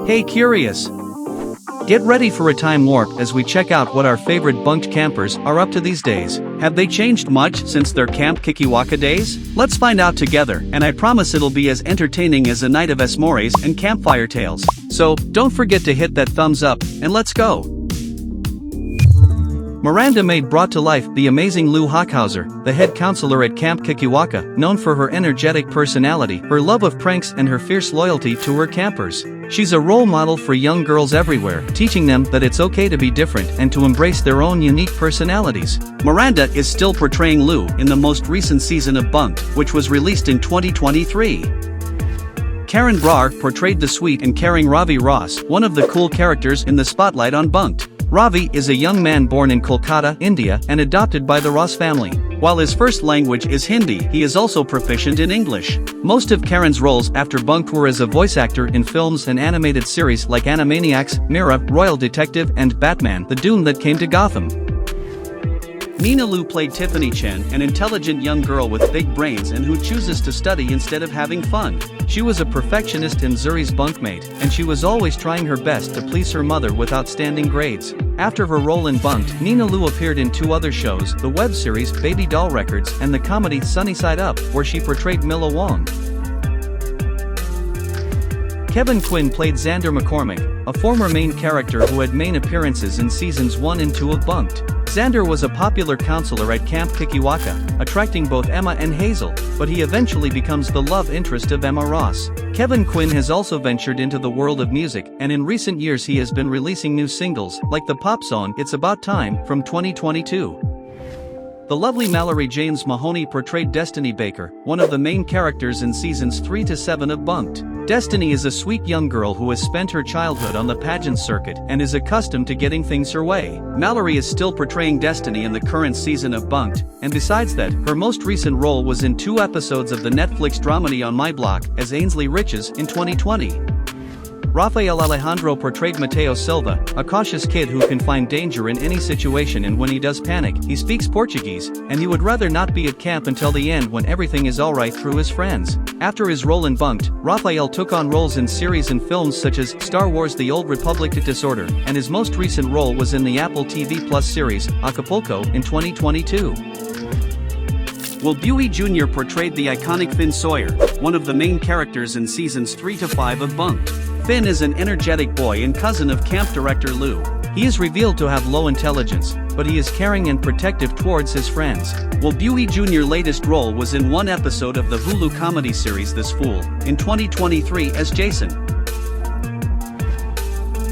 Hey curious! Get ready for a time warp as we check out what our favorite BUNK'D campers are up to these days. Have they changed much since their Camp Kikiwaka days? Let's find out together, and I promise it'll be as entertaining as a night of s'mores and campfire tales. So, don't forget to hit that thumbs up, and let's go! Miranda May brought to life the amazing Lou Hockhauser, the head counselor at Camp Kikiwaka, known for her energetic personality, her love of pranks and her fierce loyalty to her campers. She's a role model for young girls everywhere, teaching them that it's okay to be different and to embrace their own unique personalities. Miranda is still portraying Lou in the most recent season of BUNK'D, which was released in 2023. Karan Brar portrayed the sweet and caring Ravi Ross, one of the cool characters in the spotlight on BUNK'D. Ravi is a young man born in Kolkata, India, and adopted by the Ross family. While his first language is Hindi, he is also proficient in English. Most of Karan's roles after BUNK'D were as a voice actor in films and animated series like Animaniacs, Mira, Royal Detective, and Batman: The Doom That Came to Gotham. Nina Lu played Tiffany Chen, an intelligent young girl with big brains and who chooses to study instead of having fun. She was a perfectionist and Zuri's bunkmate, and she was always trying her best to please her mother with outstanding grades. After her role in BUNK'D, Nina Lu appeared in two other shows, the web series Baby Doll Records and the comedy Sunny Side Up, where she portrayed Mila Wong. Quinn played Xander McCormick, a former main character who had main appearances in seasons 1 and 2 of BUNK'D. Xander was a popular counselor at Camp Kikiwaka, attracting both Emma and Hazel, but he eventually becomes the love interest of Emma Ross. Quinn has also ventured into the world of music, and in recent years he has been releasing new singles, like the pop song It's About Time from 2022. The lovely Mallory Mahoney portrayed Destiny Baker, one of the main characters in seasons 3 to 7 of BUNK'D. Destiny is a sweet young girl who has spent her childhood on the pageant circuit and is accustomed to getting things her way. Mallory is still portraying Destiny in the current season of BUNK'D, and besides that, her most recent role was in 2 episodes of the Netflix dramedy On My Block as Ainsley Riches in 2020. Raphael Alejandro portrayed Matteo Silva, a cautious kid who can find danger in any situation, and when he does panic, he speaks Portuguese, and he would rather not be at camp until the end when everything is alright through his friends. After his role in BUNK'D, Raphael took on roles in series and films such as Star Wars: The Old Republic Disorder, and his most recent role was in the Apple TV Plus series, Acapulco, in 2022. Buie Jr. portrayed the iconic Finn Sawyer, one of the main characters in seasons 3 to 5 of BUNK'D. Finn is an energetic boy and cousin of camp director Lou. He is revealed to have low intelligence, but he is caring and protective towards his friends. Buie Jr.'s latest role was in 1 episode of the Hulu comedy series This Fool, in 2023 as Jason.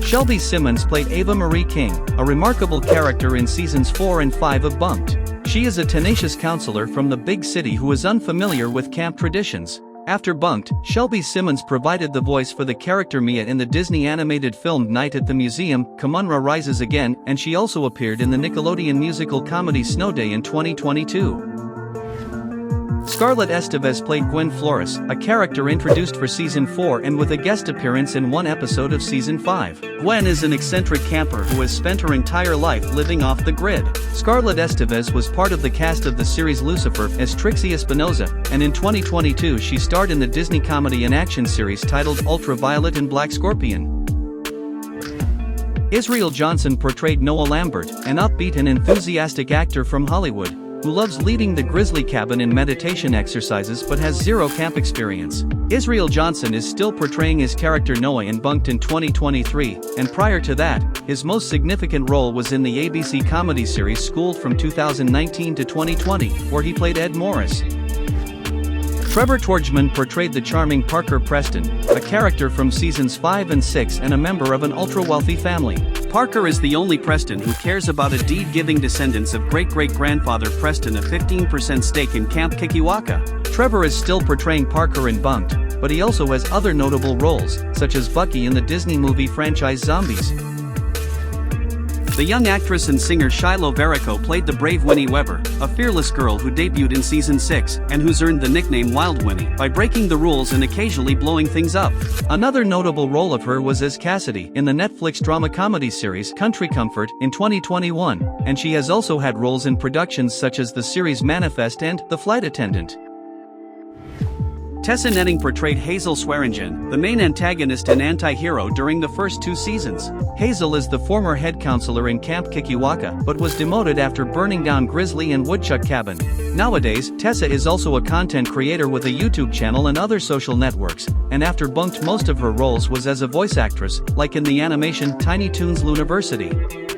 Shelby Simmons played Ava Marie King, a remarkable character in seasons 4 and 5 of BUNK'D. She is a tenacious counselor from the big city who is unfamiliar with camp traditions. After BUNK'D, Shelby Simmons provided the voice for the character Mia in the Disney animated film Night at the Museum, Kamunra Rises Again, and she also appeared in the Nickelodeon musical comedy Snow Day in 2022. Scarlett Estevez played Gwen Flores, a character introduced for Season 4 and with a guest appearance in 1 episode of Season 5. Gwen is an eccentric camper who has spent her entire life living off the grid. Scarlett Estevez was part of the cast of the series Lucifer as Trixie Espinosa, and in 2022 she starred in the Disney comedy and action series titled Ultraviolet and Black Scorpion. Israel Johnson portrayed Noah Lambert, an upbeat and enthusiastic actor from Hollywood, who loves leading the grizzly cabin in meditation exercises but has 0 camp experience. Israel Johnson is still portraying his character Noah in BUNK'D in 2023, and prior to that, his most significant role was in the ABC comedy series Schooled from 2019 to 2020, where he played Ed Morris. Trevor Tordjman portrayed the charming Parker Preston, a character from seasons 5 and 6 and a member of an ultra-wealthy family. Parker is the only Preston who cares about a deed giving descendants of great-great-grandfather Preston a 15% stake in Camp Kikiwaka. Trevor is still portraying Parker in BUNK'D, but he also has other notable roles, such as Bucky in the Disney movie franchise Zombies. The young actress and singer Shiloh Verrico played the brave Winnie Weber, a fearless girl who debuted in season 6, and who's earned the nickname Wild Winnie by breaking the rules and occasionally blowing things up. Another notable role of her was as Cassidy in the Netflix drama comedy series Country Comfort in 2021, and she has also had roles in productions such as the series Manifest and The Flight Attendant. Tessa Netting portrayed Hazel Swearingen, the main antagonist and anti-hero during the first 2 seasons. Hazel is the former head counselor in Camp Kikiwaka, but was demoted after burning down Grizzly and Woodchuck Cabin. Nowadays, Tessa is also a content creator with a YouTube channel and other social networks, and after BUNK'D most of her roles was as a voice actress, like in the animation Tiny Toons Looniversity.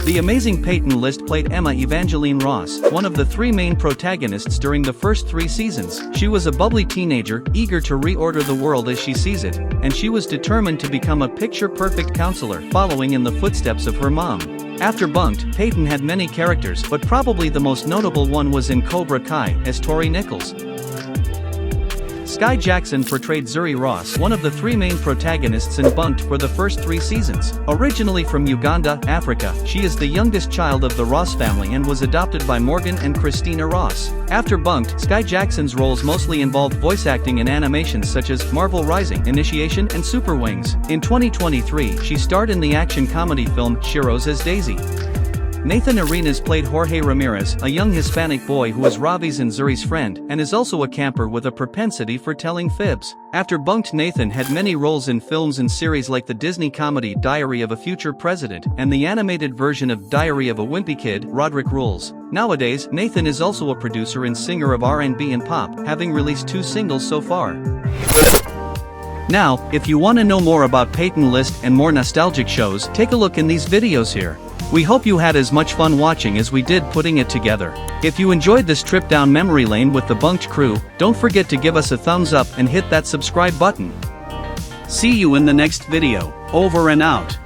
The amazing Peyton List played Emma Evangeline Ross, one of the 3 main protagonists during the first 3 seasons. She was a bubbly teenager, eager to reorder the world as she sees it, and she was determined to become a picture-perfect counselor, following in the footsteps of her mom. After BUNK'D, Peyton had many characters, but probably the most notable one was in Cobra Kai, as Tori Nichols. Skai Jackson portrayed Zuri Ross, one of the 3 main protagonists in BUNK'D for the first 3 seasons. Originally from Uganda, Africa, she is the youngest child of the Ross family and was adopted by Morgan and Christina Ross. After BUNK'D, Skai Jackson's roles mostly involved voice acting in animations such as Marvel Rising, Initiation, and Super Wings. In 2023, she starred in the action comedy film Shiro's as Daisy. Nathan Arenas played Jorge Ramirez, a young Hispanic boy who is Ravi's and Zuri's friend, and is also a camper with a propensity for telling fibs. After BUNK'D, Nathan had many roles in films and series like the Disney comedy Diary of a Future President, and the animated version of Diary of a Wimpy Kid, Roderick Rules. Nowadays, Nathan is also a producer and singer of R&B and pop, having released 2 singles so far. Now, if you want to know more about Peyton List and more nostalgic shows, take a look in these videos here. We hope you had as much fun watching as we did putting it together. If you enjoyed this trip down memory lane with the BUNK'D crew, don't forget to give us a thumbs up and hit that subscribe button. See you in the next video. Over and out.